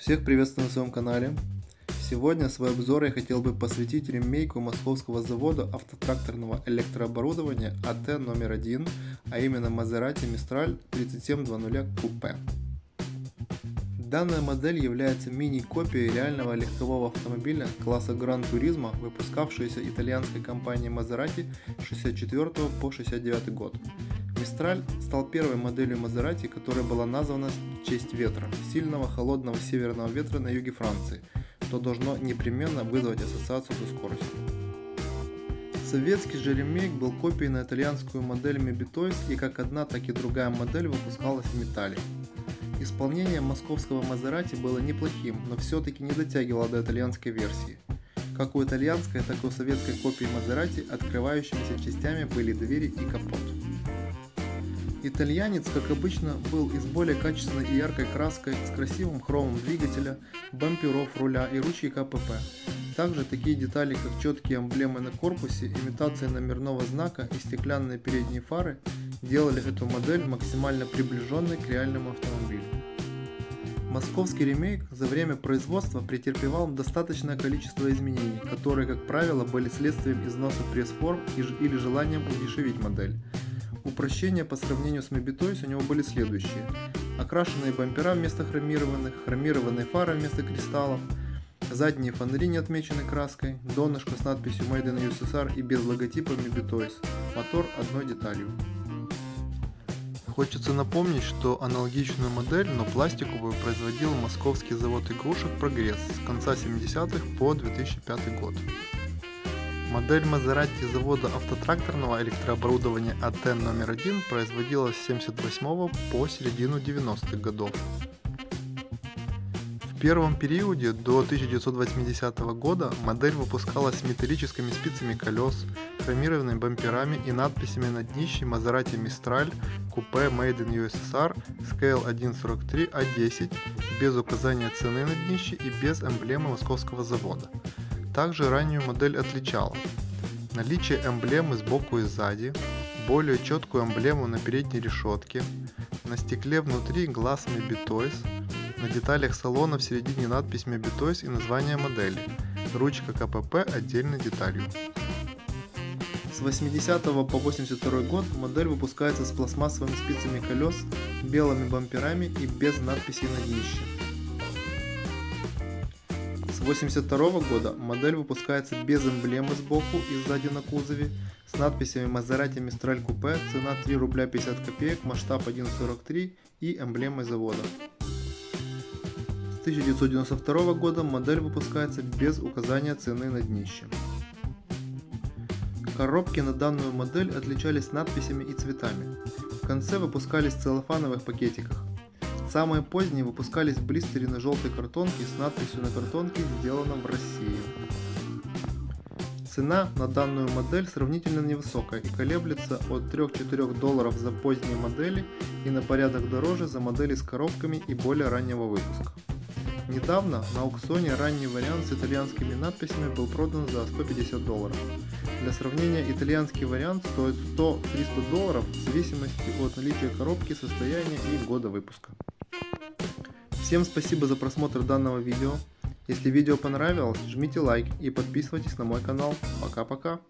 Всех приветствую на своем канале. Сегодня свой обзор я хотел бы посвятить ремейку московского завода автотракторного электрооборудования АТ номер 1, а именно Maserati Mistral 3700 Coupe. Данная модель является мини-копией реального легкового автомобиля класса Gran Turismo, выпускавшейся итальянской компанией Maserati с 64 по 69 год. Mistral стал первой моделью Maserati, которая была названа в честь ветра, сильного холодного северного ветра на юге Франции, что должно непременно вызвать ассоциацию со скоростью. Советский же ремейк был копией на итальянскую модель Mebitoys, и как одна, так и другая модель выпускалась в металле. Исполнение московского Maserati было неплохим, но все-таки не дотягивало до итальянской версии. Как у итальянской, так и у советской копии Maserati открывающимися частями были двери и капот. Итальянец, как обычно, был из более качественной и яркой краской, с красивым хромом двигателя, бамперов руля и ручки КПП. Также такие детали, как четкие эмблемы на корпусе, имитация номерного знака и стеклянные передние фары, делали эту модель максимально приближенной к реальному автомобилю. Московский ремейк за время производства претерпевал достаточное количество изменений, которые, как правило, были следствием износа пресс-форм или желанием удешевить модель. Упрощения по сравнению с Mebitoys у него были следующие: окрашенные бампера вместо хромированных, хромированные фары вместо кристаллов, задние фонари не отмечены краской, донышко с надписью Made in USSR и без логотипа Mebitoys, мотор одной деталью. Хочется напомнить, что аналогичную модель, но пластиковую, производил московский завод игрушек Прогресс с конца 70-х по 2005 год. Модель Maserati завода автотракторного электрооборудования АТ номер 1 производилась с 1978 по середину 90-х годов. В первом периоде до 1980 года модель выпускалась с металлическими спицами колес, хромированными бамперами и надписями на днище Maserati Mistral Coupe Made in USSR Scale 1.43A10 без указания цены на днище и без эмблемы московского завода. Также раннюю модель отличало наличие эмблемы сбоку и сзади, более четкую эмблему на передней решетке, на стекле внутри глаз Mebitoys, на деталях салона в середине надпись Mebitoys и название модели, ручка КПП отдельной деталью. С 80 по 82 год модель выпускается с пластмассовыми спицами колес, белыми бамперами и без надписей на днище. С 1982 года модель выпускается без эмблемы сбоку и сзади на кузове, с надписями Maserati Mistral Coupe, цена 3 рубля 50 копеек, масштаб 1.43 и эмблемой завода. С 1992 года модель выпускается без указания цены на днище. Коробки на данную модель отличались надписями и цветами. В конце выпускались в целлофановых пакетиках. Самые поздние выпускались в блистере на желтой картонке с надписью на картонке «Сделано в России». Цена на данную модель сравнительно невысокая и колеблется от $3-4 за поздние модели и на порядок дороже за модели с коробками и более раннего выпуска. Недавно на аукционе ранний вариант с итальянскими надписями был продан за $150. Для сравнения, итальянский вариант стоит $100-300 в зависимости от наличия коробки, состояния и года выпуска. Всем спасибо за просмотр данного видео. Если видео понравилось, жмите лайк и подписывайтесь на мой канал. Пока-пока.